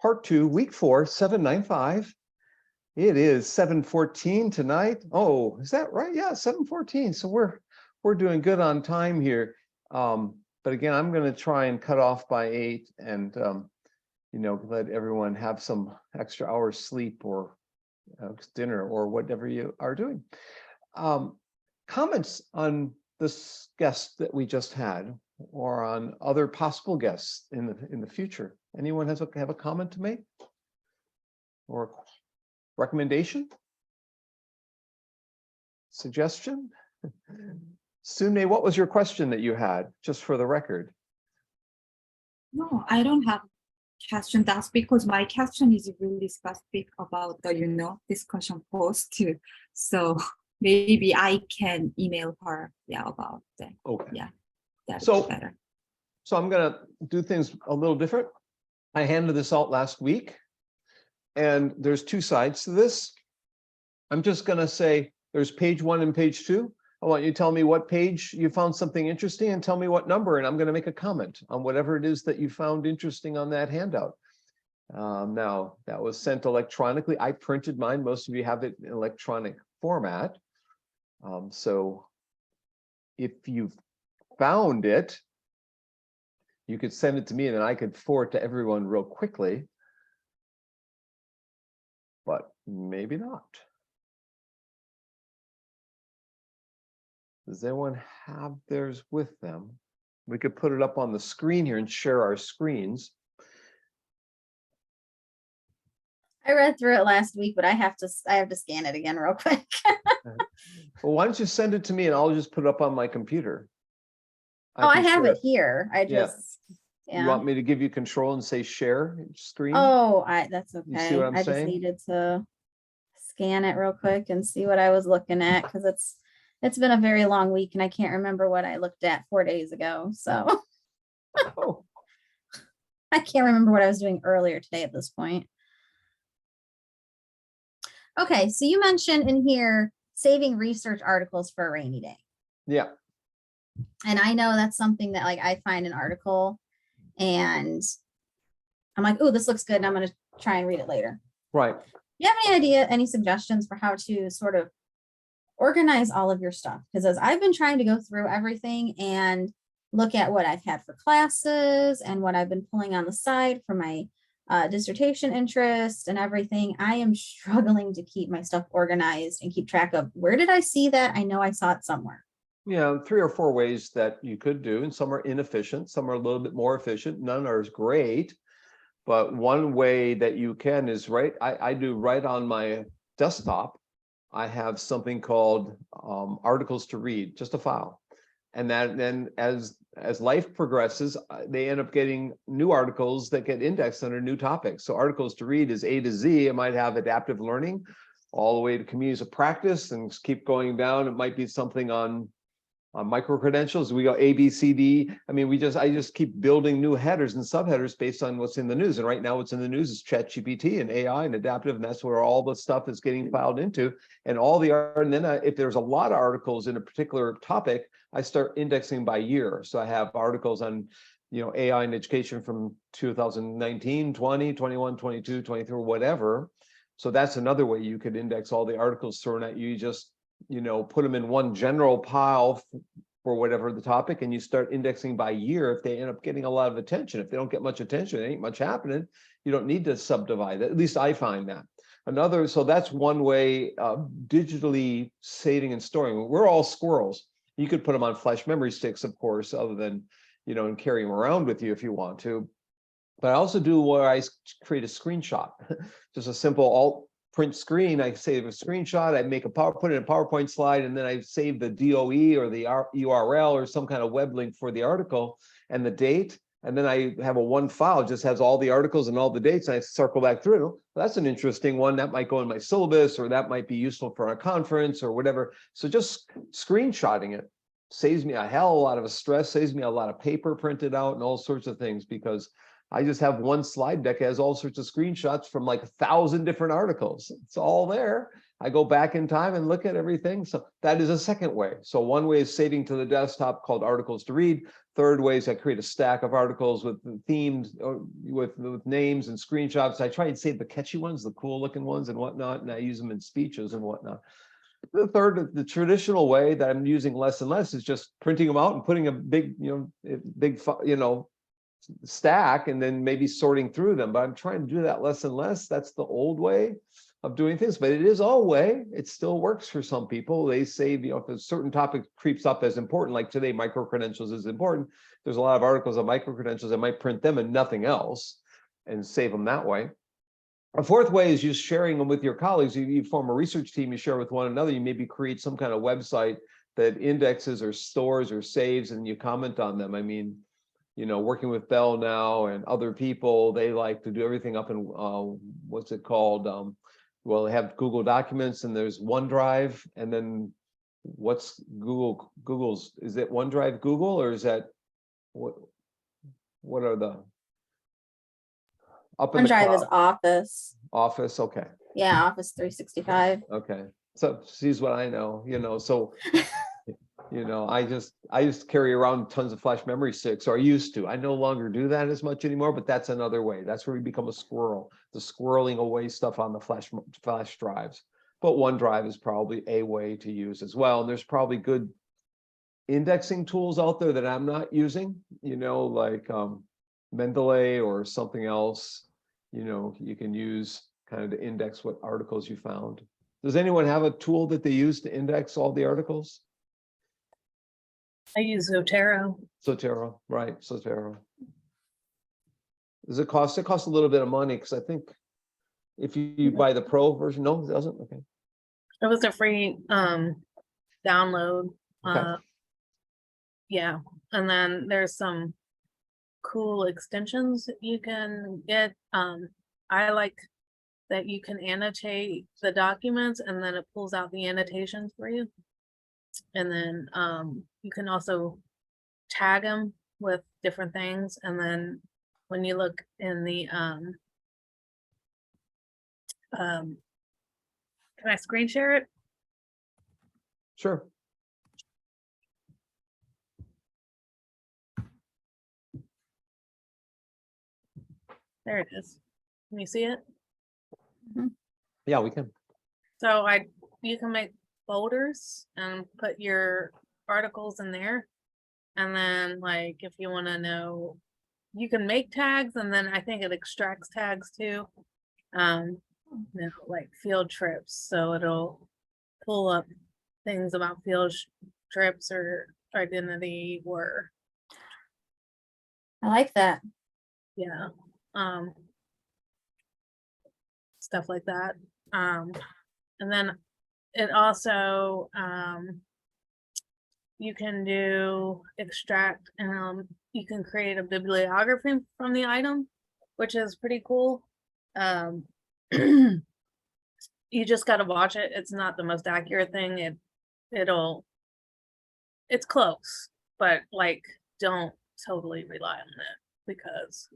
part 2, week 4, 795. It is 7:14 tonight. Oh, is that right? Yeah, 7:14. So we're doing good on time here. But again, I'm going to try and cut off by 8 and let everyone have some extra hours sleep or dinner or whatever you are doing. Comments on this guest that we just had, or on other possible guests in the future? Anyone have a comment to make, or recommendation, suggestion? Sune, what was your question that you had, just for the record? No, I don't have question. That's because my question is really specific about the discussion post. So maybe I can email her about that. Okay. Yeah, that's better. So I'm gonna do things a little different. I handed this out last week, and there's 2 sides to this. I'm just gonna say there's page 1 and page 2. I want you to tell me what page you found something interesting and tell me what number, and I'm going to make a comment on whatever it is that you found interesting on that handout. Now, that was sent electronically. I printed mine. Most of you have it in electronic format. So if you found it, you could send it to me and then I could forward it to everyone real quickly. But maybe not. Does anyone have theirs with them? We could put it up on the screen here and share our screens. I read through it last week, but I have to scan it again real quick. Well, why don't you send it to me and I'll just put it up on my computer. I have it here. You want me to give you control and say share screen? Oh, that's okay. You see what I'm saying? Just needed to scan it real quick and see what I was looking at, because it's been a very long week and I can't remember what I looked at 4 days ago. So I can't remember what I was doing earlier today at this point. Okay, so you mentioned in here saving research articles for a rainy day. Yeah. And I know that's something that I find an article and I'm like, oh, this looks good, and I'm going to try and read it later. Right. Do you have any suggestions for how to sort of organize all of your stuff? Because as I've been trying to go through everything and look at what I've had for classes and what I've been pulling on the side for my dissertation interest and everything, I am struggling to keep my stuff organized and keep track of where did I see that? I know I saw it somewhere. Yeah, 3 or 4 ways that you could do, and some are inefficient, some are a little bit more efficient. None are as great, but one way that you can is I do right on my desktop. I have something called articles to read, just a file. And then as life progresses, they end up getting new articles that get indexed under new topics. So articles to read is A to Z. It might have adaptive learning all the way to communities of practice and keep going down. It might be something on micro-credentials. We go A, B, C, D. I mean, I just keep building new headers and subheaders based on what's in the news. And right now what's in the news is ChatGPT and AI and adaptive, and that's where all the stuff is getting filed into. And and then if there's a lot of articles in a particular topic, I start indexing by year. So I have articles on, AI and education from 2019, 20, 21, 22, 23, whatever. So that's another way you could index all the articles thrown at you. You just put them in one general pile for whatever the topic, and you start indexing by year if they end up getting a lot of attention. If they don't get much attention, there ain't much happening. You don't need to subdivide it. At least I find that. So that's one way of digitally saving and storing. We're all squirrels. You could put them on flash memory sticks, of course, other than, and carry them around with you if you want to. But I also do where I create a screenshot, just a simple alt print screen. I save a screenshot, I put it in a PowerPoint slide, and then I save the DOE or the URL or some kind of web link for the article and the date. And then I have one file, just has all the articles and all the dates, and I circle back through. Well, that's an interesting one. That might go in my syllabus, or that might be useful for a conference or whatever. So just screenshotting it saves me a hell of a lot of stress, saves me a lot of paper printed out and all sorts of things, because I just have one slide deck that has all sorts of screenshots from 1,000 different articles. It's all there. I go back in time and look at everything. So that is a second way. So one way is saving to the desktop, called articles to read. Third way is I create a stack of articles with the themed or with names and screenshots. I try and save the catchy ones, the cool looking ones and whatnot, and I use them in speeches and whatnot. The third, the traditional way that I'm using less and less is just printing them out and putting a big, stack and then maybe sorting through them. But I'm trying to do that less and less. That's the old way of doing things, but it is all way. It still works for some people. They say, if a certain topic creeps up as important, like today, micro-credentials is important. There's a lot of articles on micro-credentials. I might print them and nothing else and save them that way. A fourth way is just sharing them with your colleagues. You form a research team, you share with one another. You maybe create some kind of website that indexes or stores or saves and you comment on them. I mean, working with Bell now and other people, they like to do everything up in, what's it called? Well, they have Google Documents and there's OneDrive, and then what's Google's, is it OneDrive Google, or is that, what are the, up in the OneDrive is cloud? Office. Okay. Yeah, Office 365. Okay. So she's what I know, so I just carry around tons of flash memory sticks, or I used to. I no longer do that as much anymore, but that's another way. That's where we become a squirrel, the squirreling away stuff on the flash drives. But OneDrive is probably a way to use as well. And there's probably good indexing tools out there that I'm not using, like Mendeley or something else, you can use kind of to index what articles you found. Does anyone have a tool that they use to index all the articles? I use Zotero. Zotero, right, Zotero. Does it cost? It costs a little bit of money, because I think if you buy the pro version, no, it doesn't. Okay. It was a free download. Okay. Yeah, and then there's some cool extensions that you can get. I like that you can annotate the documents and then it pulls out the annotations for you. And then you can also tag them with different things. And then when you look in the can I screen share it? Sure. There it is. Can you see it? Yeah, we can. So you can make folders and put your articles in there. And then like, if you want to know, you can make tags, and then I think it extracts tags too. Like field trips. So it'll pull up things about field trips or identity or. I like that. Yeah. Stuff like that. And then it also, you can do extract, and you can create a bibliography from the item, which is pretty cool. You just got to watch it. It's not the most accurate thing. It's close, but like, don't totally rely on it, because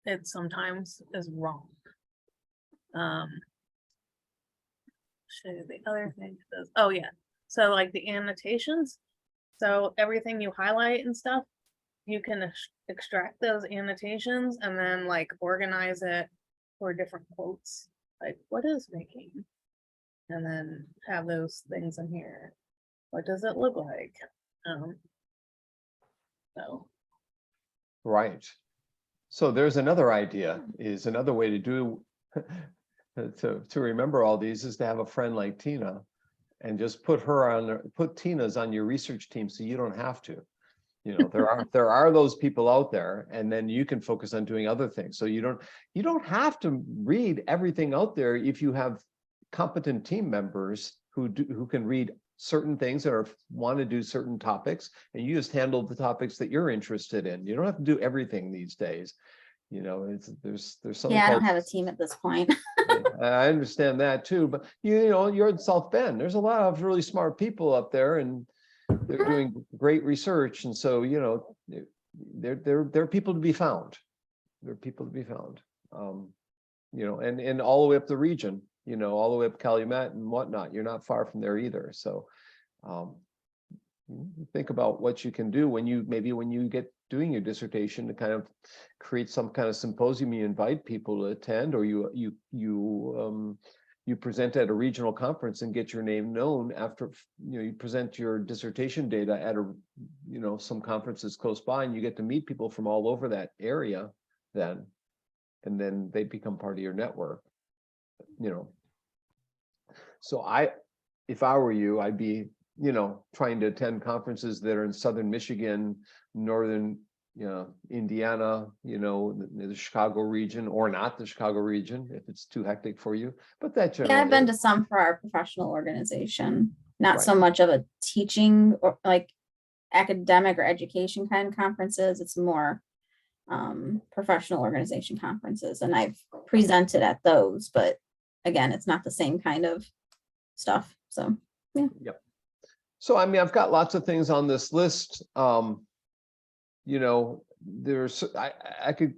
it sometimes is wrong. Show you the other thing it does. Oh yeah, so like the annotations, so everything you highlight and stuff, you can extract those annotations and then like organize it for different quotes, like what is making, and then have those things in here. What does it look like? So Right. So there's another idea, is another way to do to remember all these, is to have a friend like Tina and just put Tina's on your research team, so you don't have to. There are those people out there, and then you can focus on doing other things. So you don't have to read everything out there if you have competent team members who can read certain things or want to do certain topics, and you just handle the topics that you're interested in. You don't have to do everything these days. There's something. Yeah, I don't have a team at this point. I understand that too, but you're in South Bend. There's a lot of really smart people up there, and they're doing great research, and so they're people to be found. They're people to be found. And all the way up the region, all the way up Calumet and whatnot. You're not far from there either. So Think about what you can do when you get doing your dissertation to kind of create some kind of symposium you invite people to attend, or you present at a regional conference and get your name known after you present your dissertation data at a some conferences close by, and you get to meet people from all over that area then, and then they become part of your network. So if I were you, I'd be trying to attend conferences that are in southern Michigan, northern Indiana, the Chicago region, or not the Chicago region if it's too hectic for you. But that generally, Yeah, I've been to some for our professional organization, not Right. so much of a teaching or like academic or education kind of conferences. It's more professional organization conferences, and I've presented at those, but again, it's not the same kind of stuff. So Yep. So I mean, I've got lots of things on this list. There's I could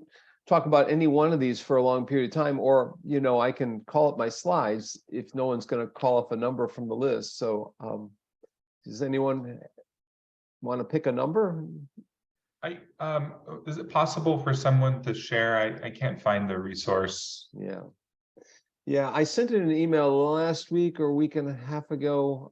talk about any one of these for a long period of time, or I can call up my slides if no one's going to call up a number from the list. So does anyone want to pick a number? Is it possible for someone to share? I can't find the resource. Yeah, I sent it an email last week or a week and a half ago.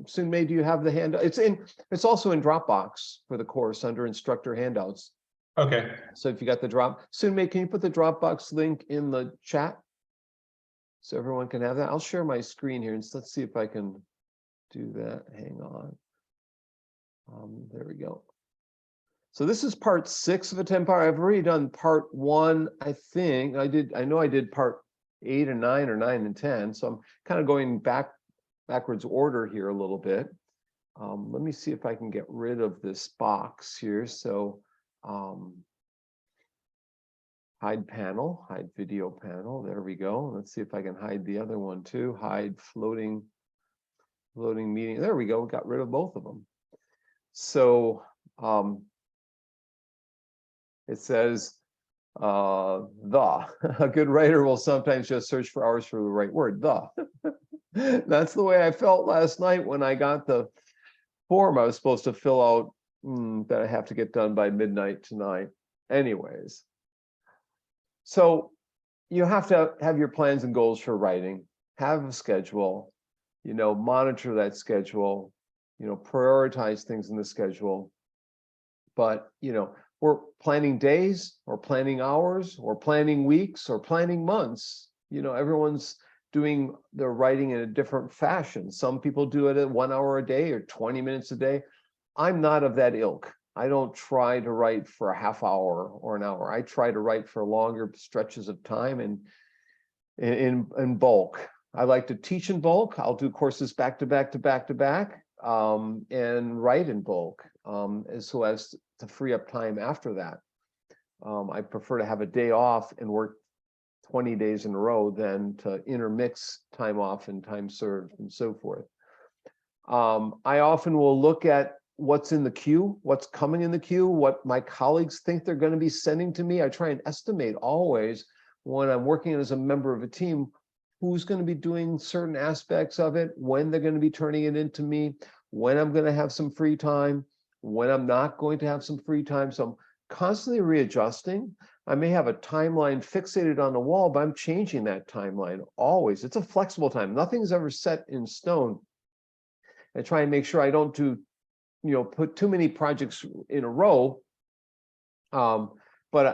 Soon May, do you have the handout? It's also in Dropbox for the course under instructor handouts. Okay. So if you got the Soon May, can you put the Dropbox link in the chat so everyone can have that? I'll share my screen here, and let's see if I can do that. Hang on. There we go. So this is part 6 of a 10-part. I've already done part 1. I think I know I did part 8 and 9 or 9 and 10. So I'm kind of going backwards order here a little bit. Let me see if I can get rid of this box here. So hide panel, hide video panel. There we go. Let's see if I can hide the other one too. Hide floating meeting. There we go. Got rid of both of them. So it says a good writer will sometimes just search for hours for the right word. That's the way I felt last night when I got the form I was supposed to fill out that I have to get done by midnight tonight. Anyways, so you have to have your plans and goals for writing, have a schedule, monitor that schedule, prioritize things in the schedule. But, we're planning days or planning hours or planning weeks or planning months. Everyone's doing their writing in a different fashion. Some people do it at 1 hour a day or 20 minutes a day. I'm not of that ilk. I don't try to write for a half hour or an hour. I try to write for longer stretches of time and in bulk. I like to teach in bulk. I'll do courses back to back to back to back and write in bulk so as to free up time after that. I prefer to have a day off and work 20 days in a row than to intermix time off and time served and so forth. I often will look at what's in the queue, what's coming in the queue, what my colleagues think they're going to be sending to me. I try and estimate always when I'm working as a member of a team, who's going to be doing certain aspects of it, when they're going to be turning it into me, when I'm going to have some free time, when I'm not going to have some free time. So I'm constantly readjusting. I may have a timeline fixated on the wall, but I'm changing that timeline always. It's a flexible time. Nothing's ever set in stone. I try and make sure I don't do, put too many projects in a row. And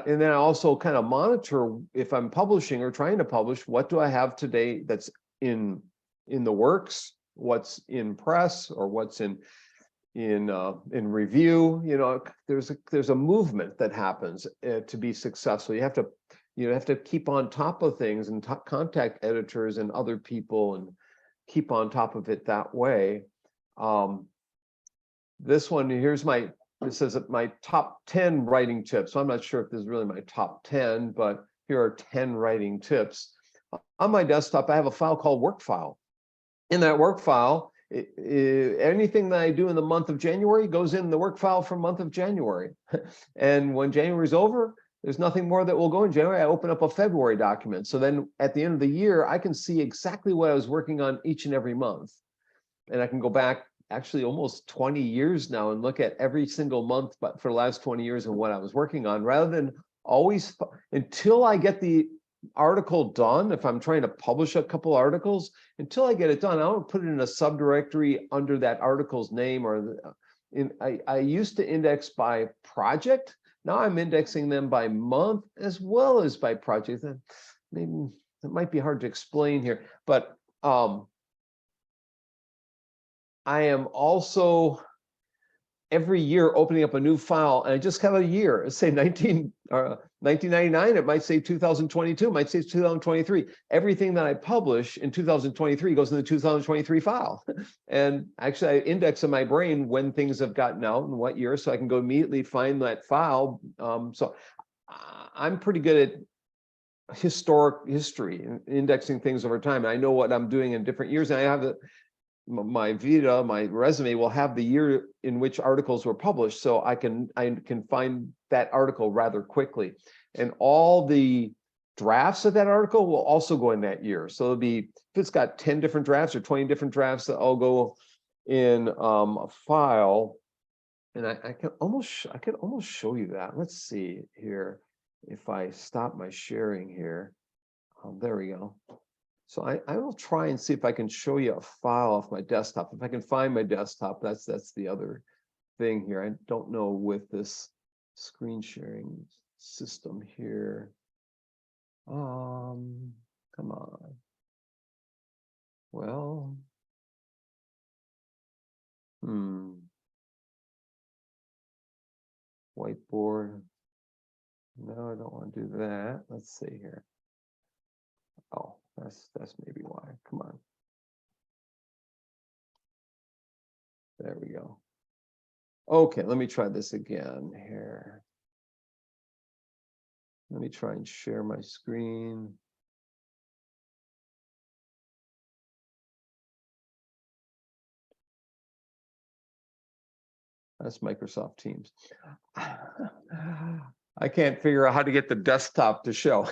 then I also kind of monitor if I'm publishing or trying to publish, what do I have today that's in the works, what's in press, or what's in review. There's a movement that happens to be successful. You have to keep on top of things and contact editors and other people and keep on top of it that way. This one, it says that my top 10 writing tips. So I'm not sure if this is really my top 10, but here are 10 writing tips. On my desktop, I have a file called work file. In that work file, anything that I do in the month of January goes in the work file for month of January. And when January is over, there's nothing more that will go in January. I open up a February document. So then at the end of the year, I can see exactly what I was working on each and every month. And I can go back actually almost 20 years now and look at every single month, but for the last 20 years and what I was working on, rather than always until I get the article done. If I'm trying to publish a couple articles, until I get it done, I don't put it in a subdirectory under that article's name, or I used to index by project. Now I'm indexing them by month as well as by project. Maybe it might be hard to explain here, but I am also every year opening up a new file, and I just have a year. Let's say 1999, it might say 2022, it might say 2023. Everything that I publish in 2023 goes in the 2023 file. And actually, I index in my brain when things have gotten out and what year, so I can go immediately find that file. So I'm pretty good at history and indexing things over time. I know what I'm doing in different years, and I have my Vita, my resume will have the year in which articles were published, so I can find that article rather quickly. And all the drafts of that article will also go in that year. So it'll be, if it's got 10 different drafts or 20 different drafts, that all go in a file. And I can almost show you that. Let's see here. If I stop my sharing here, there we go. So I will try and see if I can show you a file off my desktop. If I can find my desktop, that's the other thing here. I don't know with this screen sharing system here. Come on. Well, whiteboard. No, I don't want to do that. Let's see here. Oh, that's maybe why. Come on. There we go. Okay, let me try this again here. Let me try and share my screen. That's Microsoft Teams. I can't figure out how to get the desktop to show.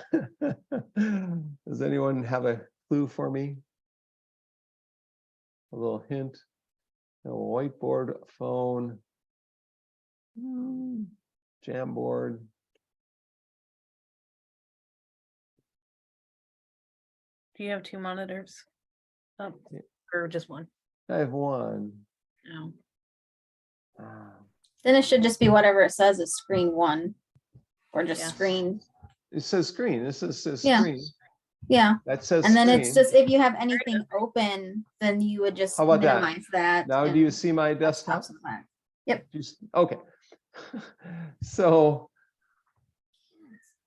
Does anyone have a clue for me? A little hint? A whiteboard, phone, Jamboard. Do you have two monitors up, Yeah. or just one? I have one. No. Then it should just be whatever it says is screen one, or just Yeah. screen. It says screen. This says Yeah. screen. Yeah. That says And then screen. it's just, if you have anything open, then you would just How about that? minimize that. Now, do you and see my desktop? stops the clock. Okay. So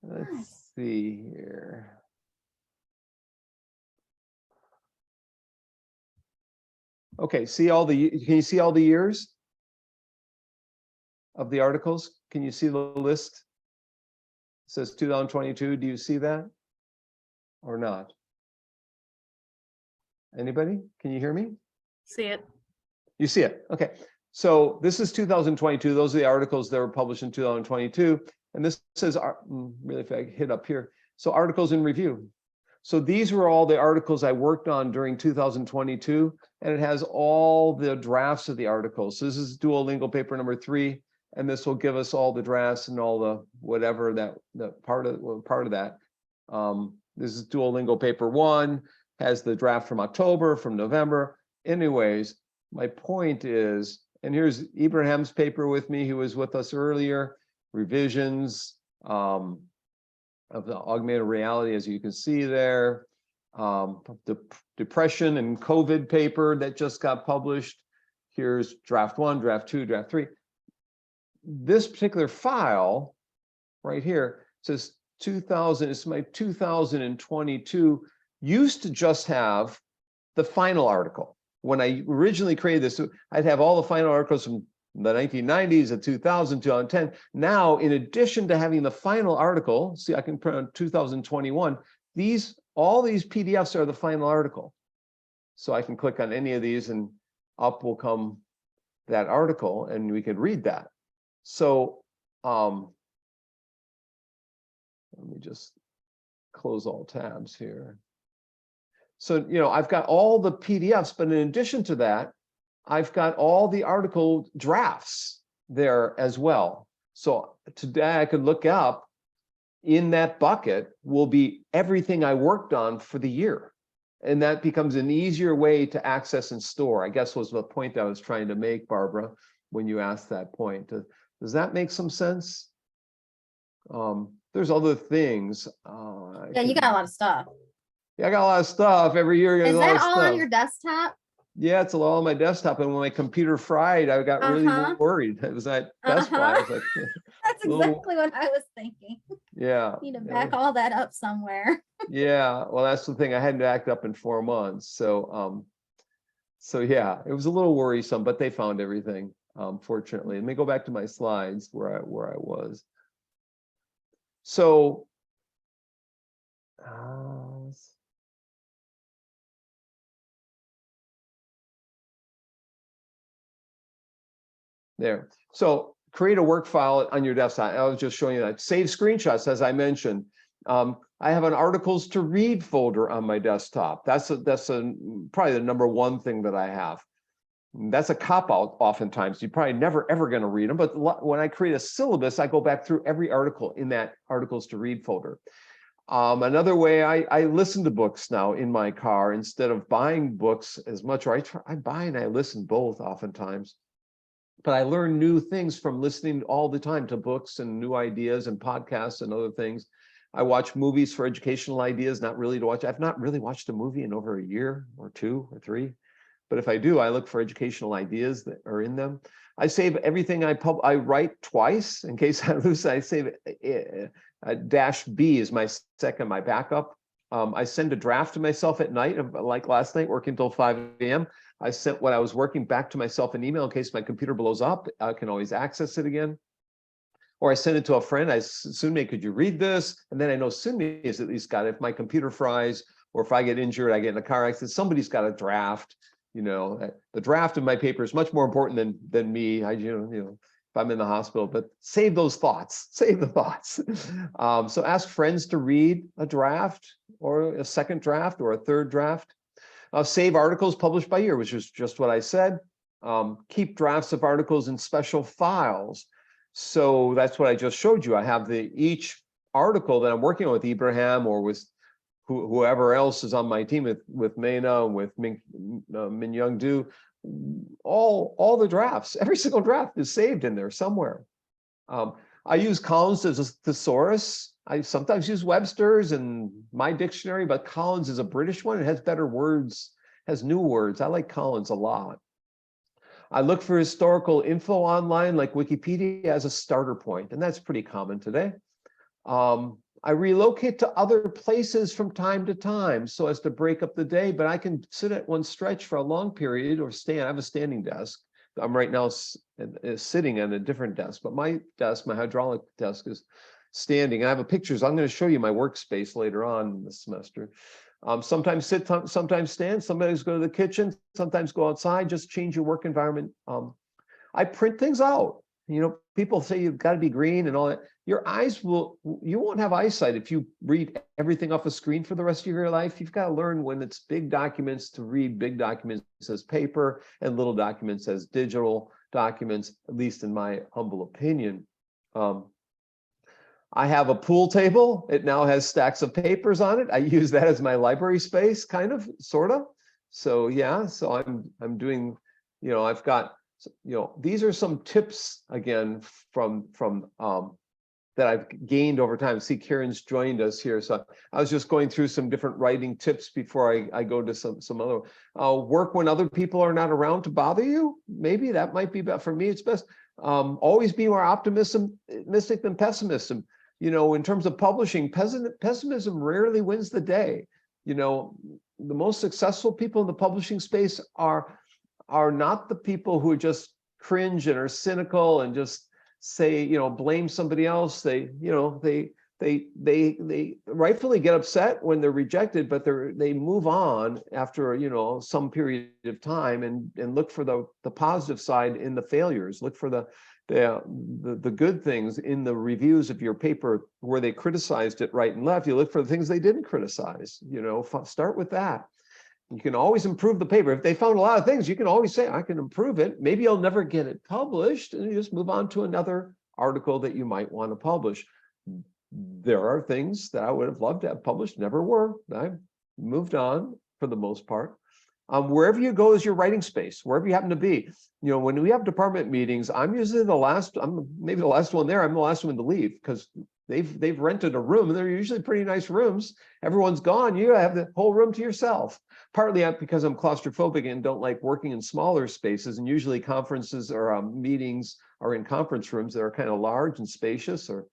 let's see here. Okay, can you see all the years of the articles? Can you see the list? It says 2022. Do you see that or not? Anybody? Can you hear me? See it? You see it. Okay. So this is 2022. Those are the articles that were published in 2022. And this says, really, if I hit up here, so articles in review. So these were all the articles I worked on during 2022, and it has all the drafts of the articles. So this is Duolingo paper number 3, and this will give us all the drafts and all the whatever that part of that. This is Duolingo paper 1, has the draft from October, from November. Anyways, my point is, and here's Ibrahim's paper with me, who was with us earlier, revisions of the augmented reality, as you can see there, the depression and COVID paper that just got published. Here's draft 1, draft 2, draft 3. This particular file right here says 2000, it's my 2022, used to just have the final article. When I originally created this, I'd have all the final articles from the 1990s, the 2000, 2010. Now, in addition to having the final article, see, I can print on 2021, all these PDFs are the final article. So I can click on any of these and up will come that article and we could read that. So let me just close all tabs here. So, I've got all the PDFs, but in addition to that, I've got all the article drafts there as well. So today I could look up, in that bucket will be everything I worked on for the year. And that becomes an easier way to access and store, I guess was the point I was trying to make, Barbara, when you asked that point. Does that make some sense? There's other things. Yeah, you got a lot of stuff. Yeah, I got a lot of stuff every year. I got Is a lot that of all on stuff. your desktop? Yeah, it's all on my desktop, and when my computer fried, I got really worried. It was at Best Buy. I was like, That's little- exactly what I was thinking. yeah. Need to yeah. back all that up somewhere. Yeah, well, that's the thing. I hadn't act up in 4 months, so yeah, it was a little worrisome, but they found everything. Fortunately, let me go back to my slides where I was. So, there. So create a work file on your desktop. I was just showing you that. Save screenshots, as I mentioned. I have an articles to read folder on my desktop. That's probably the number one thing that I have. That's a cop-out oftentimes. You're probably never, ever going to read them. But when I create a syllabus, I go back through every article in that articles to read folder. Another way, I listen to books now in my car instead of buying books as much, or I buy and I listen both oftentimes. But I learn new things from listening all the time to books and new ideas and podcasts and other things. I watch movies for educational ideas, not really to watch. I've not really watched a movie in over a year or 2 or 3. But if I do, I look for educational ideas that are in them. I save everything I write twice in case I lose. I save -B is my backup. I send a draft to myself at night, like last night, working until 5 a.m. I sent what I was working back to myself an email in case my computer blows up. I can always access it again. Or I send it to a friend. Sunmi, could you read this? And then I know Sunmi has at least got it. If my computer fries, or if I get injured, I get in a car accident, somebody's got a draft. You know, the draft of my paper is much more important than me. If I'm in the hospital, but save those thoughts, save the thoughts. So ask friends to read a draft or a second draft or a third draft. Save articles published by year, which is just what I said. Keep drafts of articles in special files. So that's what I just showed you. I have each article that I'm working on with Ibrahim or with whoever else is on my team, with Mena, with Min Young Do, all the drafts, every single draft is saved in there somewhere. I use Collins as a thesaurus. I sometimes use Webster's and my dictionary, but Collins is a British one. It has better words, has new words. I like Collins a lot. I look for historical info online, like Wikipedia, as a starter point, and that's pretty common today. I relocate to other places from time to time so as to break up the day, but I can sit at one stretch for a long period or stand. I have a standing desk. I'm right now sitting at a different desk, but my desk, my hydraulic desk, is standing. I have pictures. I'm going to show you my workspace later on this semester. Sometimes sit, sometimes stand, sometimes go to the kitchen, sometimes go outside, just change your work environment. I print things out. You know, people say you've got to be green and all that. Your eyes you won't have eyesight if you read everything off a screen for the rest of your life. You've got to learn when it's big documents to read big documents as paper and little documents as digital documents, at least in my humble opinion. I have a pool table. It now has stacks of papers on it. I use that as my library space, kind of, sort of. So yeah, so I'm doing, I've got, these are some tips again from that I've gained over time. See, Karen's joined us here. So I was just going through some different writing tips before I go to some other work when other people are not around to bother you. Maybe that might be better. For me, it's best. Always be more optimistic than pessimism. In terms of publishing, pessimism rarely wins the day. The most successful people in the publishing space are not the people who just cringe and are cynical and just say, blame somebody else. They rightfully get upset when they're rejected, but they move on after, some period of time and look for the positive side in the failures. Look for the good things in the reviews of your paper where they criticized it right and left. You look for the things they didn't criticize, start with that. You can always improve the paper. If they found a lot of things, you can always say, I can improve it. Maybe you'll never get it published, and you just move on to another article that you might want to publish. There are things that I would have loved to have published, never were. I moved on for the most part. Wherever you go is your writing space, wherever you happen to be. You know, when we have department meetings, I'm usually I'm maybe the last one there. I'm the last one to leave because they've rented a room, and they're usually pretty nice rooms. Everyone's gone. You have the whole room to yourself. Partly because I'm claustrophobic and don't like working in smaller spaces. And usually conferences or meetings are in conference rooms that are kind of large and spacious, or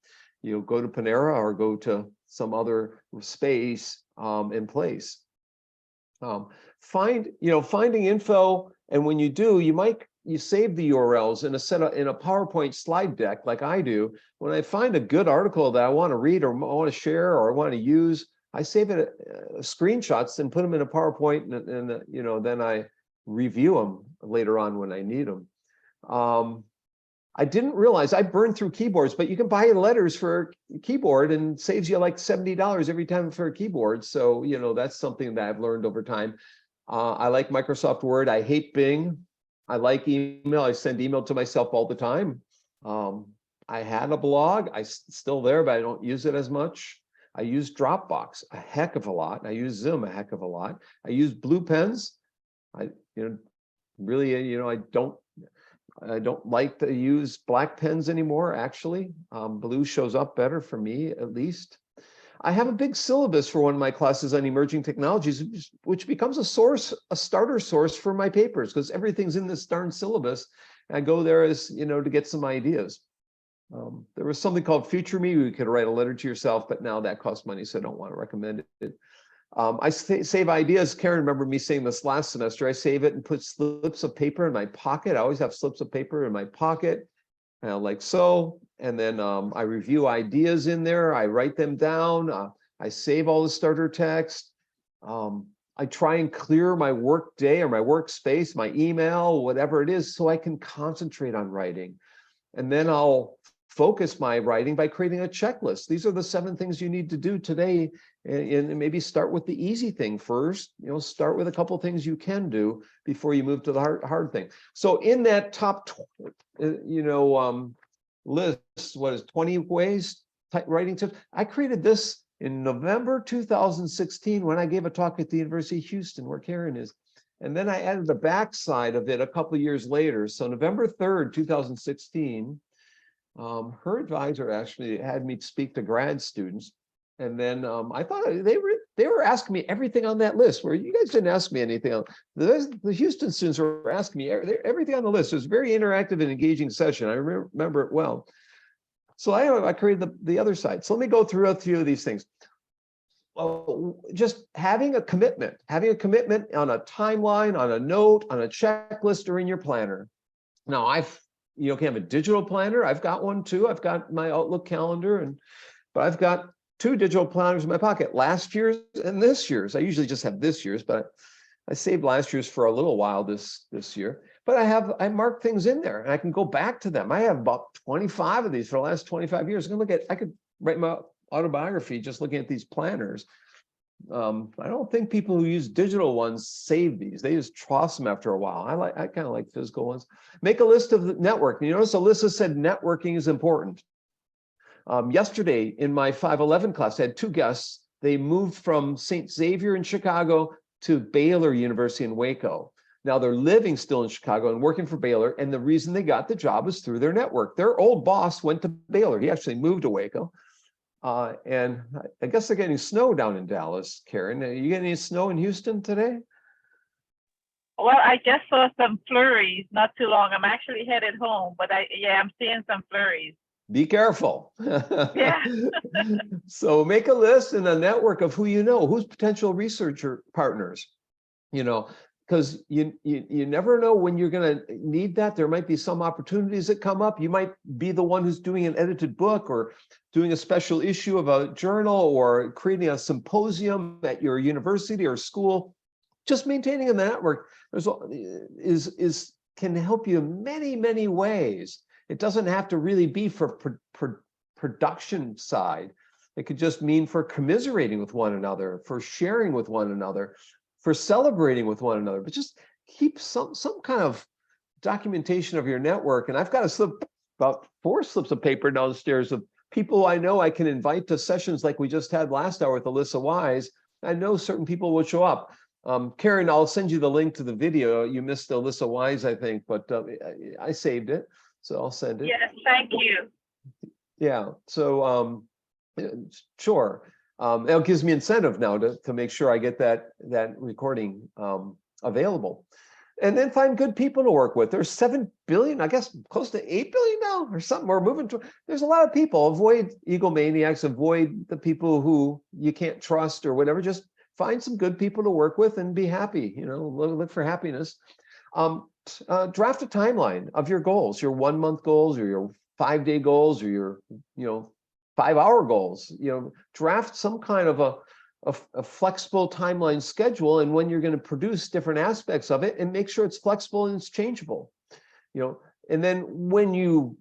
go to Panera or go to some other space in place. Finding info, and when you do, you save the URLs in a PowerPoint slide deck like I do. When I find a good article that I want to read or I want to share or I want to use, I save it screenshots and put them in a PowerPoint, and then I review them later on when I need them. I didn't realize I burned through keyboards, but you can buy letters for a keyboard and saves you like $70 every time for a keyboard. So, that's something that I've learned over time. I like Microsoft Word. I hate Bing. I like email. I send email to myself all the time. I had a blog. It's still there, but I don't use it as much. I use Dropbox a heck of a lot. I use Zoom a heck of a lot. I use blue pens. I don't like to use black pens anymore, actually. Blue shows up better for me, at least. I have a big syllabus for one of my classes on emerging technologies, which becomes a starter source for my papers, because everything's in this darn syllabus. And I go there as, to get some ideas. There was something called Future Me. You could write a letter to yourself, but now that costs money, so I don't want to recommend it. I save ideas. Karen remembered me saying this last semester. I save it and put slips of paper in my pocket. I always have slips of paper in my pocket, like so. And then I review ideas in there. I write them down. I save all the starter text. I try and clear my work day or my workspace, my email, whatever it is, so I can concentrate on writing. And then I'll focus my writing by creating a checklist. These are the 7 things you need to do today, and maybe start with the easy thing first. Start with a couple of things you can do before you move to the hard thing. So in that top, list, what is 20 ways writing tips? I created this in November 2016 when I gave a talk at the University of Houston, where Karen is. And then I added the backside of it a couple of years later. So November 3rd, 2016, her advisor actually had me speak to grad students. And then I thought they were asking me everything on that list, where you guys didn't ask me anything else. The Houston students were asking me everything on the list. It was a very interactive and engaging session. I remember it well. So I created the other side. So let me go through a few of these things. Well, just having a commitment on a timeline, on a note, on a checklist, or in your planner. Now you can have a digital planner. I've got one too. I've got my Outlook calendar, but I've got 2 digital planners in my pocket, last year's and this year's. I usually just have this year's, but I saved last year's for a little while this year. But I mark things in there, and I can go back to them. I have about 25 of these for the last 25 years. I could write my autobiography just looking at these planners. I don't think people who use digital ones save these. They just toss them after a while. I kind of like physical ones. Make a list of the networking. You notice Alyssa said networking is important. Yesterday in my 511 class, I had 2 guests. They moved from St. Xavier in Chicago to Baylor University in Waco. Now they're living still in Chicago and working for Baylor. And the reason they got the job was through their network. Their old boss went to Baylor. He actually moved to Waco. And I guess they're getting snow down in Dallas, Karen. Are you getting any snow in Houston today? Well, I just saw some flurries not too long. I'm actually headed home, but I'm seeing some flurries. Be careful. Yeah. So make a list and a network of who you know, who's potential researcher partners, because you never know when you're going to need that. There might be some opportunities that come up. You might be the one who's doing an edited book or doing a special issue of a journal or creating a symposium at your university or school. Just maintaining a network can help you in many, many ways. It doesn't have to really be for production side. It could just mean for commiserating with one another, for sharing with one another, for celebrating with one another, but just keep some kind of documentation of your network. And I've got a slip, about 4 slips of paper downstairs of people I know I can invite to sessions like we just had last hour with Alyssa Wise. I know certain people will show up. Karen, I'll send you the link to the video. You missed Alyssa Wise, I think, but I saved it, so I'll send it. Yes, thank you. Yeah, so sure. It gives me incentive now to make sure I get that recording available. And then find good people to work with. There's 7 billion, I guess close to 8 billion now or something. We're moving to, there's a lot of people. Avoid egomaniacs, avoid the people who you can't trust or whatever. Just find some good people to work with and be happy, look for happiness. Draft a timeline of your goals, your 1-month goals or your 5-day goals or your, 5-hour goals. Draft some kind of a flexible timeline schedule and when you're going to produce different aspects of it, and make sure it's flexible and it's changeable. And then when you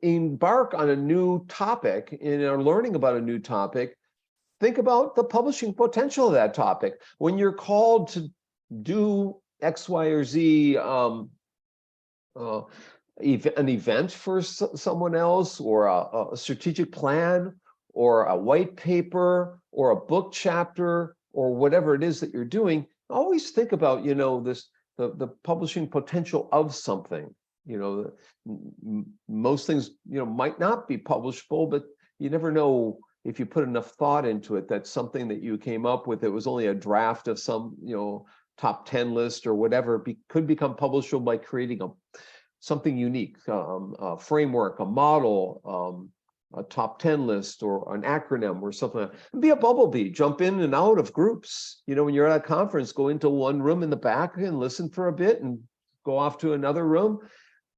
embark on a new topic and are learning about a new topic, think about the publishing potential of that topic. When you're called to do X, Y, or Z, an event for someone else, or a strategic plan, or a white paper, or a book chapter, or whatever it is that you're doing, always think about, the publishing potential of something. Most things, might not be publishable, but you never know if you put enough thought into it, that something that you came up with, it was only a draft of some, top 10 list or whatever, could become publishable by creating something unique, a framework, a model, a top 10 list, or an acronym or something. Be a bumblebee, jump in and out of groups. When you're at a conference, go into one room in the back and listen for a bit and go off to another room,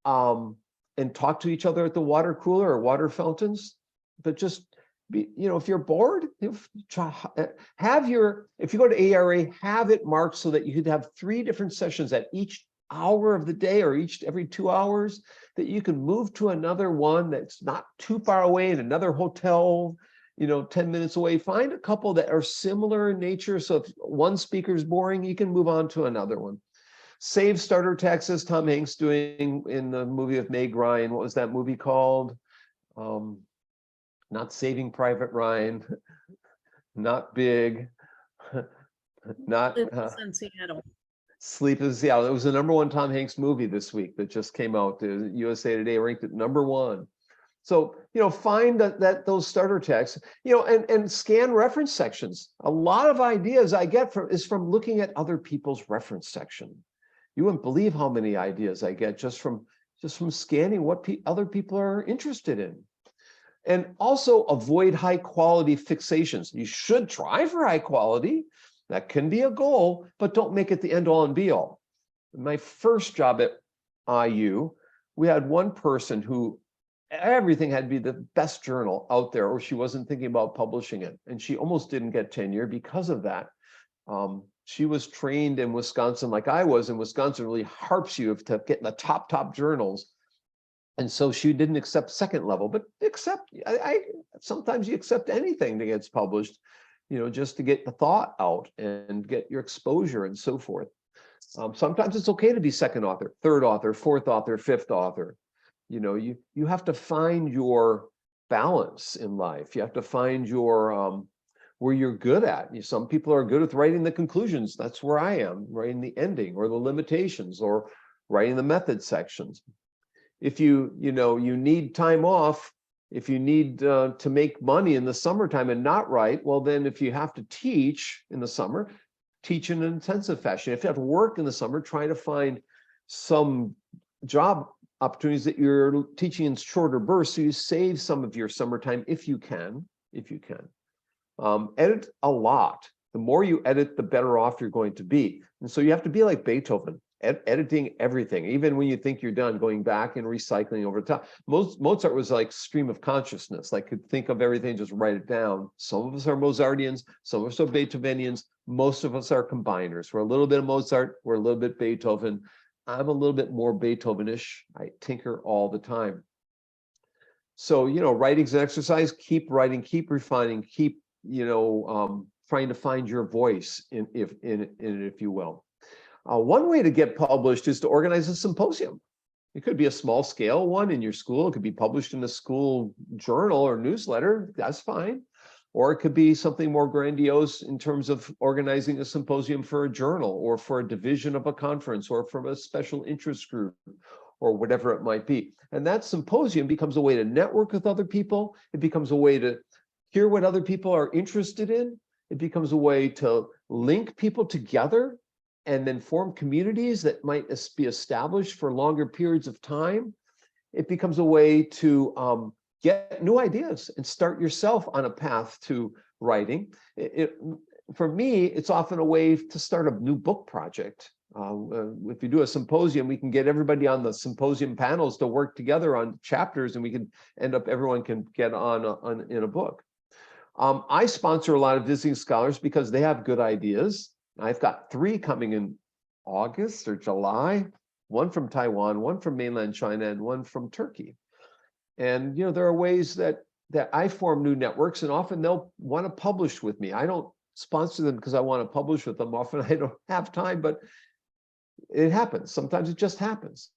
and talk to each other at the water cooler or water fountains. But just be, if you're bored, if you go to ARA, have it marked so that you could have 3 different sessions at each hour of the day, or every 2 hours, that you can move to another one that's not too far away in another hotel, 10 minutes away. Find a couple that are similar in nature, so if one speaker is boring, you can move on to another one. Save starter texts, as Tom Hanks doing in the movie with Meg Ryan. What was that movie called? Not Saving Private Ryan, not Big, not in Seattle. Sleep in Seattle. It was the #1 Tom Hanks movie this week that just came out. USA Today ranked it #1. So, find those starter texts, and scan reference sections. A lot of ideas I get is from looking at other people's reference section. You wouldn't believe how many ideas I get just from scanning what other people are interested in. And also avoid high quality fixations. You should try for high quality. That can be a goal, but don't make it the end all and be all. My first job at IU, we had one person who everything had to be the best journal out there, or she wasn't thinking about publishing it. And she almost didn't get tenure because of that. She was trained in Wisconsin like I was, and Wisconsin really harps you to get in the top journals. And so she didn't accept second level, but sometimes you accept anything that gets published, just to get the thought out and get your exposure and so forth. Sometimes it's okay to be second author, third author, fourth author, fifth author. You have to find your balance in life. You have to find your where you're good at. Some people are good with writing the conclusions. That's where I am, writing the ending or the limitations or writing the method sections. If you need time off, if you need to make money in the summertime and not write, well, then if you have to teach in the summer, teach in an intensive fashion. If you have to work in the summer, try to find some job opportunities that you're teaching in shorter bursts, so you save some of your summertime if you can. Edit a lot. The more you edit, the better off you're going to be. And so you have to be like Beethoven, editing everything, even when you think you're done, going back and recycling over time. Mozart was like stream of consciousness, like could think of everything, just write it down. Some of us are Mozartians, some of us are Beethovenians, most of us are combiners. We're a little bit of Mozart, we're a little bit Beethoven. I'm a little bit more Beethovenish. I tinker all the time. So, writing's an exercise. Keep writing, keep refining, keep, trying to find your voice in it, if you will. One way to get published is to organize a symposium. It could be a small scale one in your school. It could be published in a school journal or newsletter. That's fine. Or it could be something more grandiose in terms of organizing a symposium for a journal or for a division of a conference or from a special interest group or whatever it might be. And that symposium becomes a way to network with other people. It becomes a way to hear what other people are interested in. It becomes a way to link people together and then form communities that might be established for longer periods of time. It becomes a way to get new ideas and start yourself on a path to writing. For me, it's often a way to start a new book project. If you do a symposium, we can get everybody on the symposium panels to work together on chapters, and we can end up, everyone can get on in a book. I sponsor a lot of visiting scholars because they have good ideas. I've got 3 coming in August or July, one from Taiwan, one from mainland China, and one from Turkey. And there are ways that I form new networks, and often they'll want to publish with me. I don't sponsor them because I want to publish with them. Often I don't have time, but it happens. Sometimes it just happens.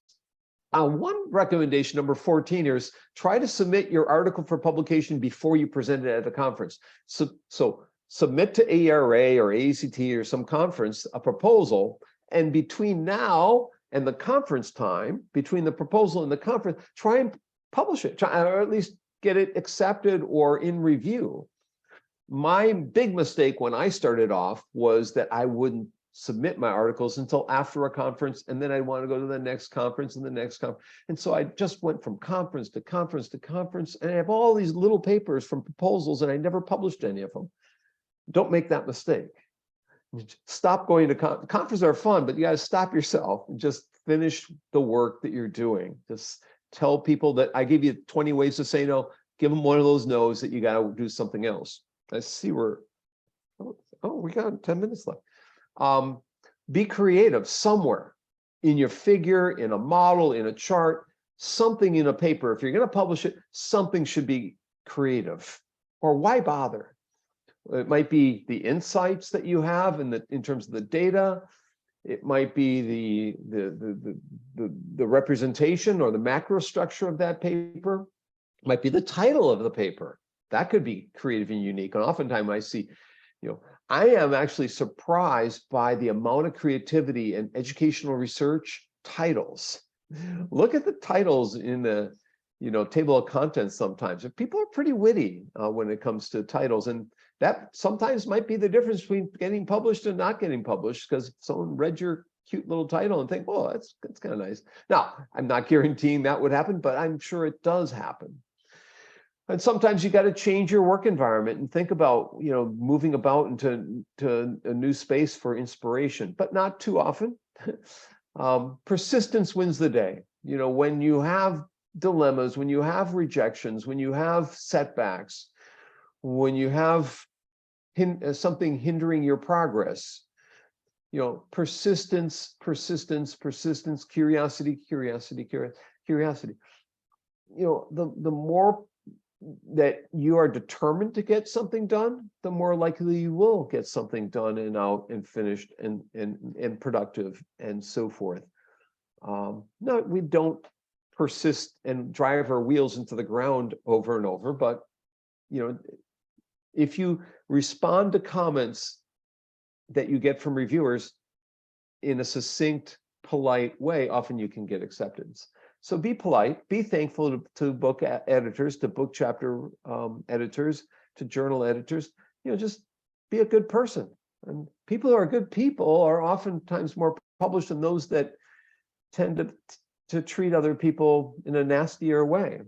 One recommendation, number 14, here is try to submit your article for publication before you present it at a conference. So submit to ARA or ACT or some conference a proposal, and between now and the conference time, between the proposal and the conference, try and publish it, or at least get it accepted or in review. My big mistake when I started off was that I wouldn't submit my articles until after a conference, and then I'd want to go to the next conference and the next conference. And so I just went from conference to conference to conference, and I have all these little papers from proposals, and I never published any of them. Don't make that mistake. Stop going to conferences. Are fun, but you got to stop yourself and just finish the work that you're doing. Just tell people that I give you 20 ways to say no. Give them one of those no's that you got to do something else. I see we're, we got 10 minutes left. Be creative somewhere in your figure, in a model, in a chart, something in a paper. If you're going to publish it, something should be creative, or why bother? It might be the insights that you have in terms of the data. It might be the representation or the macro structure of that paper. It might be the title of the paper. That could be creative and unique. And oftentimes I see, I am actually surprised by the amount of creativity and educational research titles. Look at the titles in the table of contents sometimes. People are pretty witty when it comes to titles, and that sometimes might be the difference between getting published and not getting published, because someone read your cute little title and think, oh, that's kind of nice. Now, I'm not guaranteeing that would happen, but I'm sure it does happen. And sometimes you got to change your work environment and think about, moving about into a new space for inspiration, but not too often. Persistence wins the day. When you have dilemmas, when you have rejections, when you have setbacks, when you have something hindering your progress, persistence, curiosity. The more that you are determined to get something done, the more likely you will get something done and out and finished and productive and so forth. No, we don't persist and drive our wheels into the ground over and over, but if you respond to comments that you get from reviewers in a succinct, polite way, often you can get acceptance. So be polite, be thankful to book editors, to book chapter editors, to journal editors. Just be a good person. And people who are good people are oftentimes more published than those that tend to treat other people in a nastier way.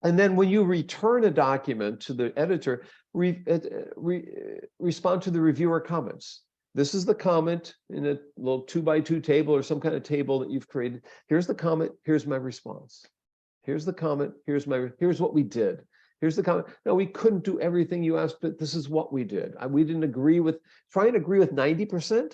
And then when you return a document to the editor, respond to the reviewer comments. This is the comment in a little 2x2 table or some kind of table that you've created. Here's the comment. Here's my response. Here's the comment. Here's what we did. Here's the comment. No, we couldn't do everything you asked, but this is what we did. We didn't agree with, try and agree with 90%.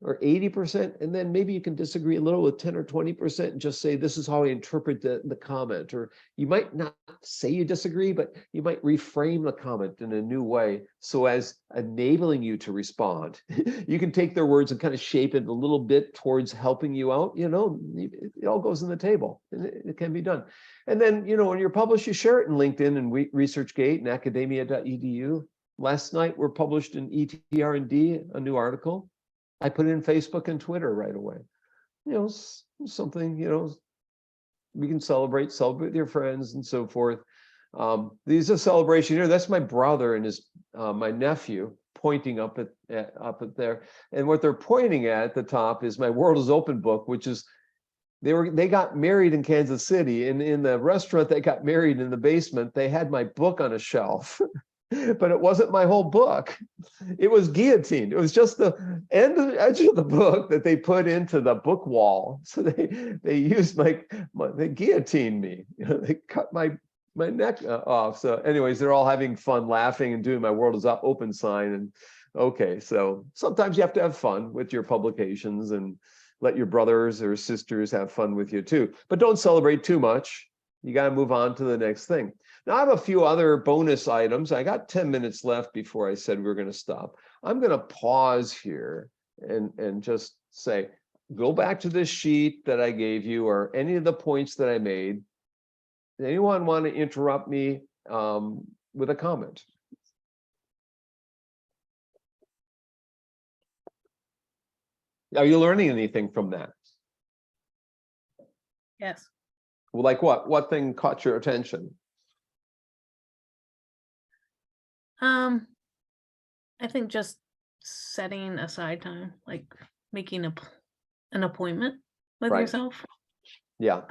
or 80%, and then maybe you can disagree a little with 10 or 20% and just say, this is how I interpret the comment. Or you might not say you disagree, but you might reframe the comment in a new way so as enabling you to respond. You can take their words and kind of shape it a little bit towards helping you out. It all goes on the table, and it can be done. And then, when you're published, you share it in LinkedIn and ResearchGate and academia.edu. Last night, we're published in ETR&D, a new article. I put it in Facebook and Twitter right away. Something, we can celebrate with your friends and so forth. These are celebration here. That's my brother and my nephew pointing up at there. And what they're pointing at the top is my World is Open book, which is they got married in Kansas City, and in the restaurant they got married in the basement, they had my book on a shelf. But it wasn't my whole book. It was guillotined. It was just the edge of the book that they put into the book wall. So they used they guillotined me. They cut my neck off. So anyways, they're all having fun, laughing, and doing my World is Open sign. And okay, so sometimes you have to have fun with your publications and let your brothers or sisters have fun with you too. But don't celebrate too much. You got to move on to the next thing. Now, I have a few other bonus items. I got 10 minutes left before I said we were going to stop. I'm going to pause here and just say, go back to this sheet that I gave you or any of the points that I made. Does anyone want to interrupt me with a comment? Are you learning anything from that? Yes. Well, like what? What thing caught your attention? I think just setting aside time, like making an appointment with Right. yourself. Yeah.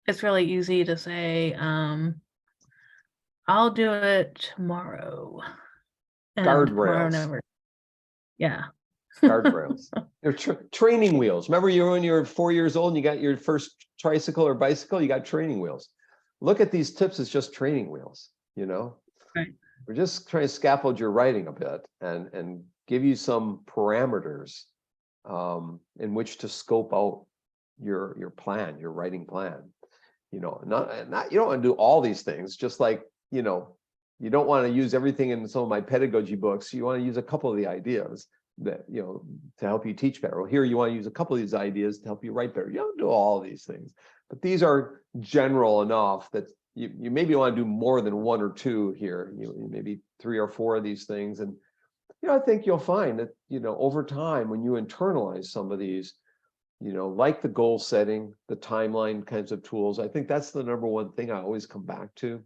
It's really easy to say, I'll do it tomorrow. And tomorrow Guardrails. never. Yeah. Guardrails. They're training wheels. Remember when you were 4 years old and you got your first tricycle or bicycle, you got training wheels. Look at these tips as just training wheels, Right. We're just trying to scaffold your writing a bit and give you some parameters in which to scope out your plan, your writing plan. Not you don't want to do all these things, just like, you don't want to use everything in some of my pedagogy books. You want to use a couple of the ideas that, to help you teach better. Well, here you want to use a couple of these ideas to help you write better. You don't do all of these things, but these are general enough that you maybe want to do more than one or two here, maybe 3 or 4 of these things. And, I think you'll find that, over time, when you internalize some of these, like the goal setting, the timeline kinds of tools, I think that's the number one thing I always come back to,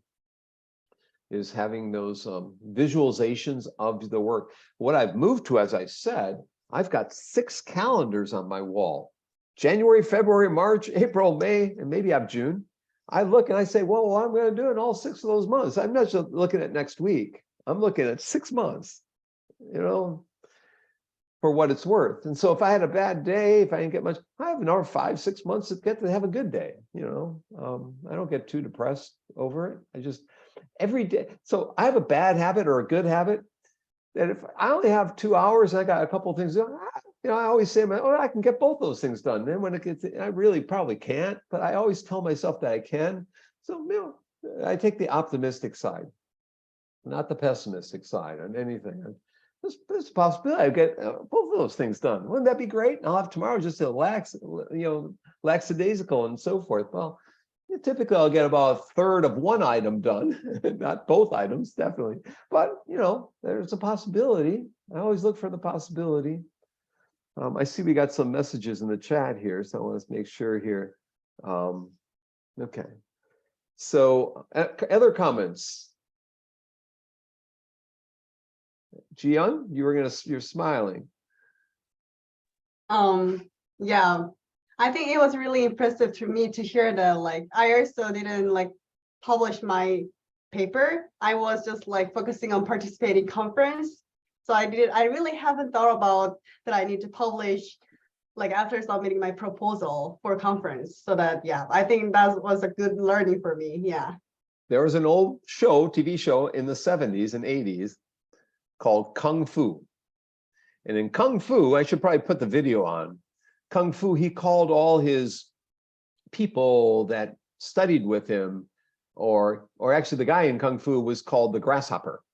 is having those visualizations of the work. What I've moved to, as I said, I've got 6 calendars on my wall: January, February, March, April, May, and maybe I have June. I look and I say, well, what I'm going to do in all 6 of those months. I'm not just looking at next week. I'm looking at 6 months, for what it's worth. And so if I had a bad day, if I didn't get much, I have another 5, 6 months to get to have a good day. I don't get too depressed over it. I just every day. So I have a bad habit or a good habit that if I only have 2 hours, I got a couple of things. I always say, I can get both those things done. Then when it gets, I really probably can't, but I always tell myself that I can. So, I take the optimistic side, not the pessimistic side on anything. There's a possibility I get both of those things done. Wouldn't that be great? And I'll have tomorrow just to lackadaisical and so forth. Well, typically I'll get about a third of one item done, not both items, definitely. But, there's a possibility. I always look for the possibility. I see we got some messages in the chat here, so I want to make sure here. Okay. So other comments? Jiyoung, you're smiling. Yeah, I think it was really impressive to me to hear that, I also didn't publish my paper. I was just focusing on participating conference. So I really haven't thought about that I need to publish after submitting my proposal for conference. So that, yeah, I think that was a good learning for me. Yeah. There was an old TV show in the 70s and 80s called Kung Fu. And in Kung Fu, I should probably put the video on. Kung Fu, he called all his people that studied with him, or actually the guy in Kung Fu was called the grasshopper.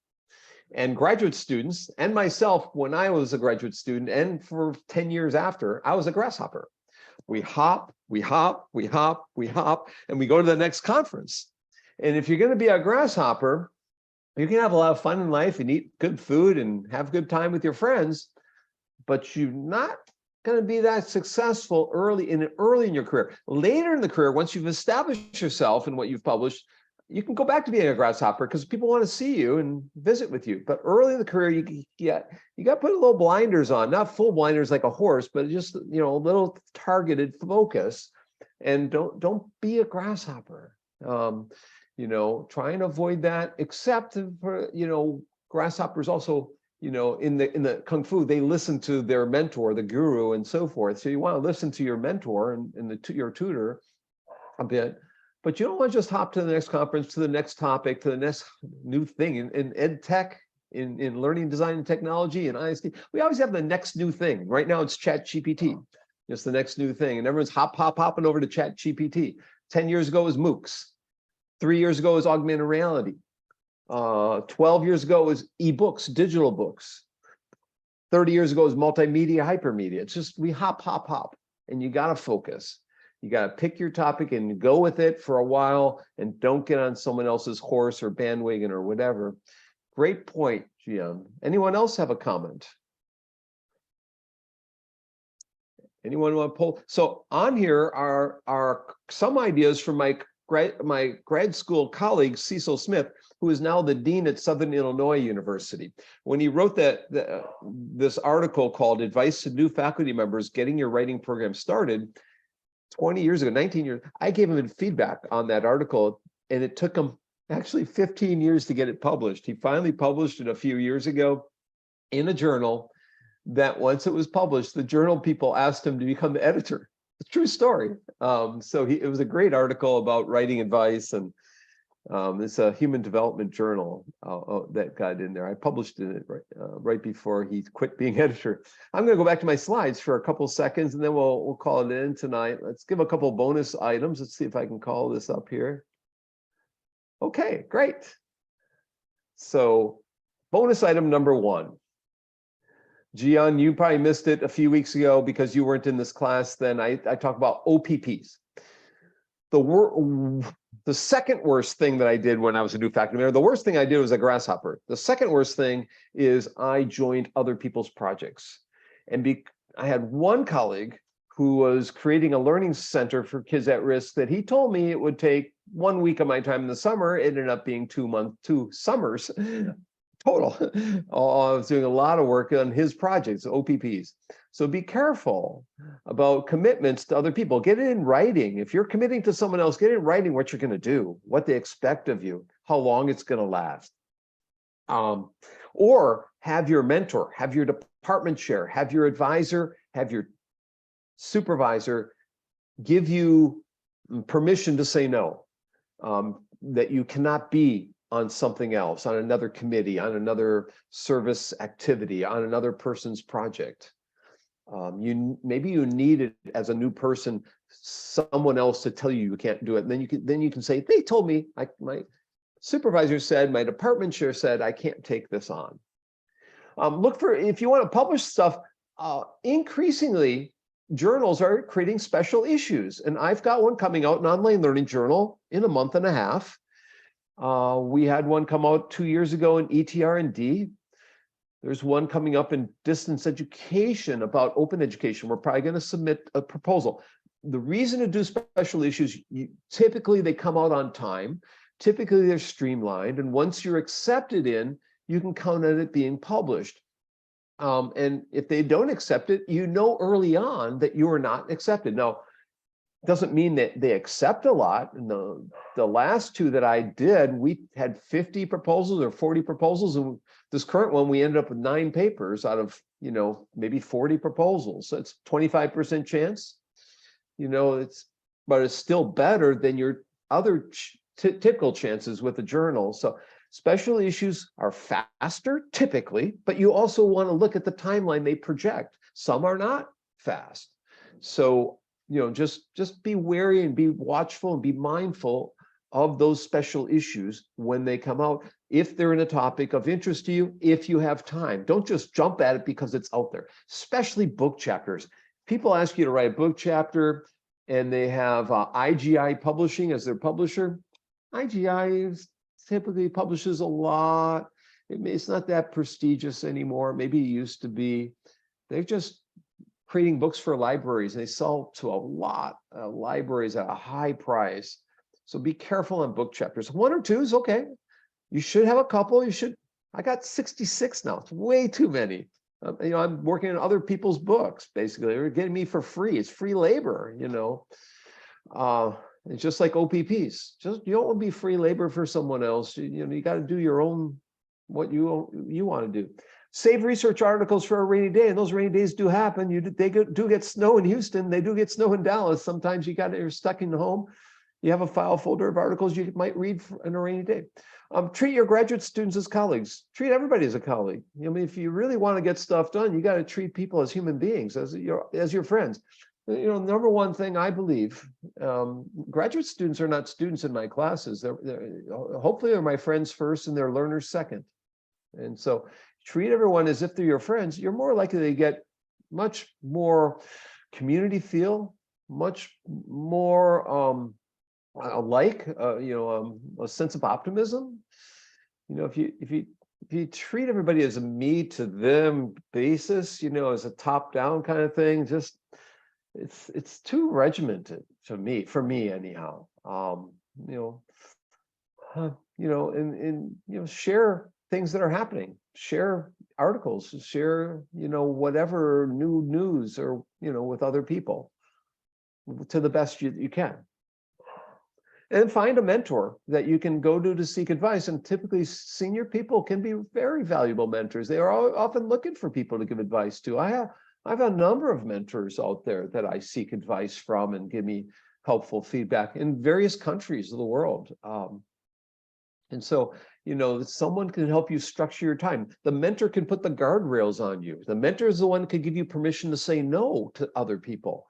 And graduate students and myself, when I was a graduate student and for 10 years after, I was a grasshopper. We hop, we hop, we hop, we hop, and we go to the next conference. And if you're going to be a grasshopper, you can have a lot of fun in life and eat good food and have a good time with your friends, but you're not going to be that successful early in your career. Later in the career, once you've established yourself and what you've published, you can go back to being a grasshopper because people want to see you and visit with you. But early in the career, you got to put a little blinders on, not full blinders like a horse, but just, you know, a little targeted focus. And don't be a grasshopper. You know, try and avoid that. Except for, you know, grasshoppers also, you know, in the Kung Fu, they listen to their mentor, the guru, and so forth. So you want to listen to your mentor and your tutor a bit. But you don't want to just hop to the next conference, to the next topic, to the next new thing. In ed tech, in learning design and technology, and ISD, we always have the next new thing. Right now it's ChatGPT. It's the next new thing. And everyone's hopping over to ChatGPT. 10 years ago was MOOCs. 3 years ago was augmented reality. 12 years ago was ebooks, digital books. 30 years ago was multimedia, hypermedia. It's just we hop, and you got to focus. You got to pick your topic and go with it for a while and don't get on someone else's horse or bandwagon or whatever. Great point, GM. Anyone else have a comment? Anyone want to pull? So on here are some ideas from my grad school colleague, Cecil Smith, who is now the dean at Southern Illinois University. When he wrote this article called Advice to New Faculty Members Getting Your Writing Program Started, 20 years ago, 19 years, I gave him feedback on that article, and it took him actually 15 years to get it published. He finally published it a few years ago in a journal that once it was published, the journal people asked him to become the editor. It's a true story. It was a great article about writing advice, and it's a human development journal that got in there. I published it right before he quit being editor. I'm going to go back to my slides for a couple seconds, and then we'll call it in tonight. Let's give a couple bonus items. Let's see if I can call this up here. Okay, great. So bonus item number 1. Gian, you probably missed it a few weeks ago because you weren't in this class. Then I talked about OPPs. The second worst thing that I did when I was a new faculty member, the worst thing I did was a grasshopper. The second worst thing is I joined other people's projects. And I had one colleague who was creating a learning center for kids at risk that he told me it would take 1 week of my time in the summer. It ended up being 2 summers total. I was doing a lot of work on his projects, OPPs. So be careful about commitments to other people. Get it in writing. If you're committing to someone else, get it in writing what you're going to do, what they expect of you, how long it's going to last. Or have your mentor, have your department chair, have your advisor, have your supervisor give you permission to say no, that you cannot be on something else, on another committee, on another service activity, on another person's project. Maybe you need it as a new person, someone else to tell you can't do it. And then you can say, they told me, my supervisor said, my department chair said, I can't take this on. Look for, if you want to publish stuff, increasingly journals are creating special issues. And I've got one coming out, an online learning journal, in a month and a half. We had one come out 2 years ago in ETR&D. There's one coming up in distance education about open education. We're probably going to submit a proposal. The reason to do special issues, typically they come out on time. Typically they're streamlined. And once you're accepted in, you can count on it being published. And if they don't accept it, you know early on that you are not accepted. Now, doesn't mean that they accept a lot. And the last 2 that I did, we had 50 proposals or 40 proposals, and this current one we ended up with 9 papers out of, you know, maybe 40 proposals. So it's 25% chance, you know, but it's still better than your other typical chances with the journal. So Special issues are faster typically, but you also want to look at the timeline they project. Some are not fast. So, just be wary and be watchful and be mindful of those special issues when they come out, if they're in a topic of interest to you, if you have time. Don't just jump at it because it's out there, especially book chapters. People ask you to write a book chapter and they have IGI Publishing as their publisher. IGI typically publishes a lot. It's not that prestigious anymore. Maybe it used to be. They're just creating books for libraries. They sell to a lot of libraries at a high price. So be careful on book chapters. 1 or 2 is okay. You should have a couple. I got 66 now. It's way too many. I'm working on other people's books, basically. They're getting me for free. It's free labor, It's just like OPPs. You don't want to be free labor for someone else. You got to do your own, what you want to do. Save research articles for a rainy day, and those rainy days do happen. They do get snow in Houston. They do get snow in Dallas. Sometimes you're stuck in home. You have a file folder of articles you might read in a rainy day. Treat your graduate students as colleagues. Treat everybody as a colleague. If you really want to get stuff done, you got to treat people as human beings, as your friends. Number one thing I believe, graduate students are not students in my classes. Hopefully they're my friends first and they're learners second. And so treat everyone as if they're your friends. You're more likely to get much more community feel, much more a sense of optimism. If you treat everybody as a me to them basis, as a top down kind of thing, just it's too regimented for me anyhow. Share things that are happening, share articles, share whatever new news or with other people to the best you can. And find a mentor that you can go to seek advice. And typically senior people can be very valuable mentors. They are often looking for people to give advice to. I have a number of mentors out there that I seek advice from and give me helpful feedback in various countries of the world. And so, someone can help you structure your time. The mentor can put the guardrails on you. The mentor is the one who can give you permission to say no to other people.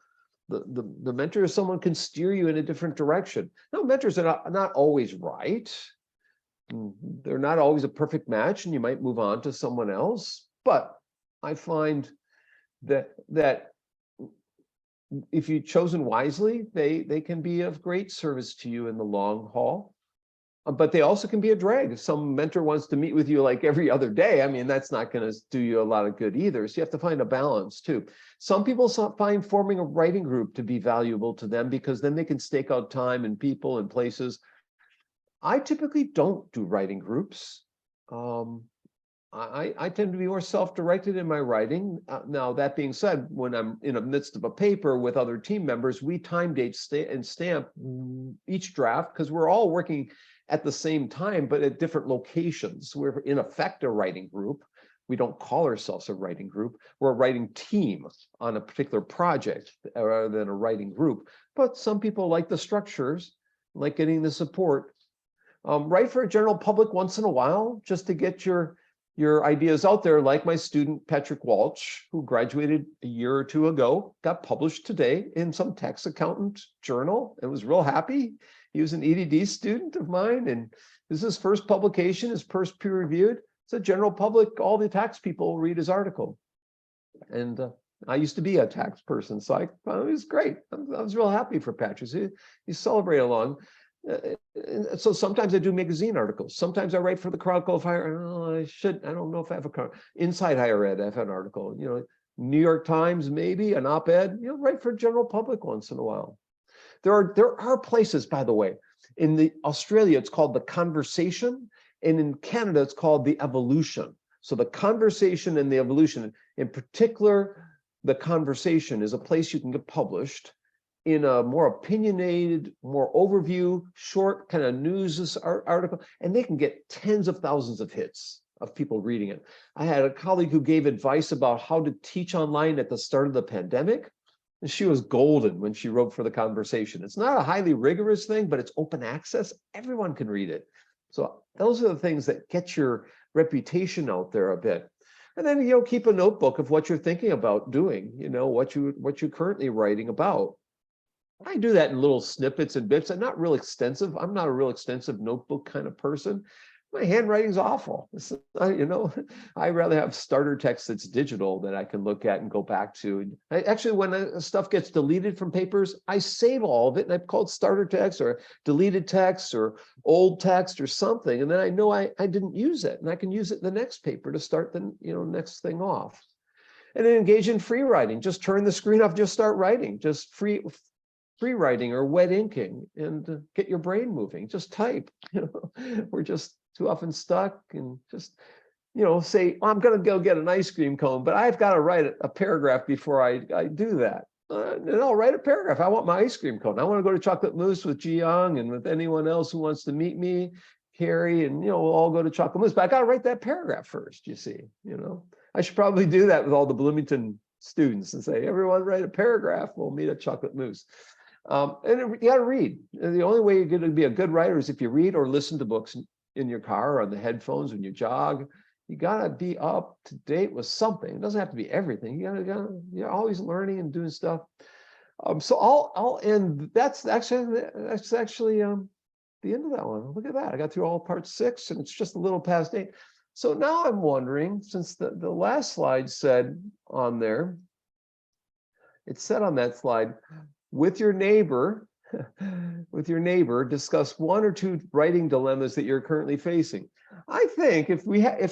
The mentor is someone who can steer you in a different direction. Now, mentors are not always right. They're not always a perfect match, and you might move on to someone else. But I find that if you've chosen wisely, they can be of great service to you in the long haul. But they also can be a drag. If some mentor wants to meet with you like every other day, that's not going to do you a lot of good either. So you have to find a balance too. Some people find forming a writing group to be valuable to them because then they can stake out time and people and places. I typically don't do writing groups. I tend to be more self-directed in my writing. Now, that being said, when I'm in the midst of a paper with other team members, we time date and stamp each draft because we're all working at the same time, but at different locations. We're in effect a writing group. We don't call ourselves a writing group. We're a writing team on a particular project rather than a writing group. But some people like the structures, like getting the support. Write for a general public once in a while, just to get your ideas out there, like my student Patrick Walsh, who graduated a year or two ago, got published today in some tax accountant journal and was real happy. He was an EDD student of mine, and this is his first publication, his first peer-reviewed. It's a general public, all the tax people read his article. And I used to be a tax person, so I thought it was great. I was real happy for Patrick. He celebrated along. So sometimes I do magazine articles. Sometimes I write for the Chronicle of Higher. I don't know if I have a Inside Higher Ed. I've had an article. New York Times, maybe an op-ed. Write for general public once in a while. There are places, by the way, in Australia it's called The Conversation, and in Canada it's called The Evolution. So The Conversation and The Evolution, in particular, The Conversation is a place you can get published in a more opinionated, more overview, short kind of news article, and they can get tens of thousands of hits of people reading it. I had a colleague who gave advice about how to teach online at the start of the pandemic, and she was golden when she wrote for The Conversation. It's not a highly rigorous thing, but it's open access. Everyone can read it. So those are the things that get your reputation out there a bit. And then, keep a notebook of what you're thinking about doing, what you're currently writing about. I do that in little snippets and bits. I'm not real extensive. I'm not a real extensive notebook kind of person. My handwriting's awful. I rather have starter text that's digital that I can look at and go back to. Actually, when stuff gets deleted from papers, I save all of it, and I've called starter text or deleted text or old text or something, and then I know I didn't use it, and I can use it in the next paper to start the next thing off. And then engage in free writing. Just turn the screen off, just start writing. Just free writing or wet inking, and get your brain moving. Just type. We're just too often stuck and just, say, I'm going to go get an ice cream cone, but I've got to write a paragraph before I do that. And I'll write a paragraph. I want my ice cream cone. I want to go to Chocolate Mousse with Jiyoung and with anyone else who wants to meet me, Carrie, and, we'll all go to Chocolate Mousse, but I got to write that paragraph first, you see, I should probably do that with all the Bloomington students and say, everyone write a paragraph. We'll meet at Chocolate Mousse. And you got to read. The only way you're going to be a good writer is if you read or listen to books in your car or on the headphones when you jog. You got to be up to date with something. It doesn't have to be everything. You're always learning and doing stuff. So I'll end. That's actually the end of that one. Look at that. I got through all part 6, and it's just a little past 8. So now I'm wondering, since the last slide said on there, it said on that slide, with your neighbor, discuss 1 or 2 writing dilemmas that you're currently facing. I think if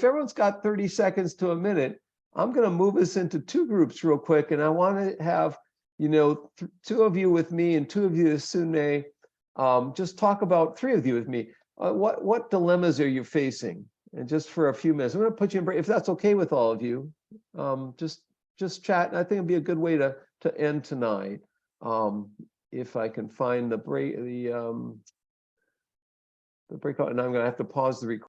everyone's got 30 seconds to a minute, I'm going to move us into 2 groups real quick, and I want to have 2 of you with me and 2 of you with Sune. Just talk about 3 of you with me. What dilemmas are you facing? And just for a few minutes, I'm going to put you in break if that's okay with all of you. Just chat. And I think it'd be a good way to end tonight. If I can find the breakout, and I'm going to have to pause the recording.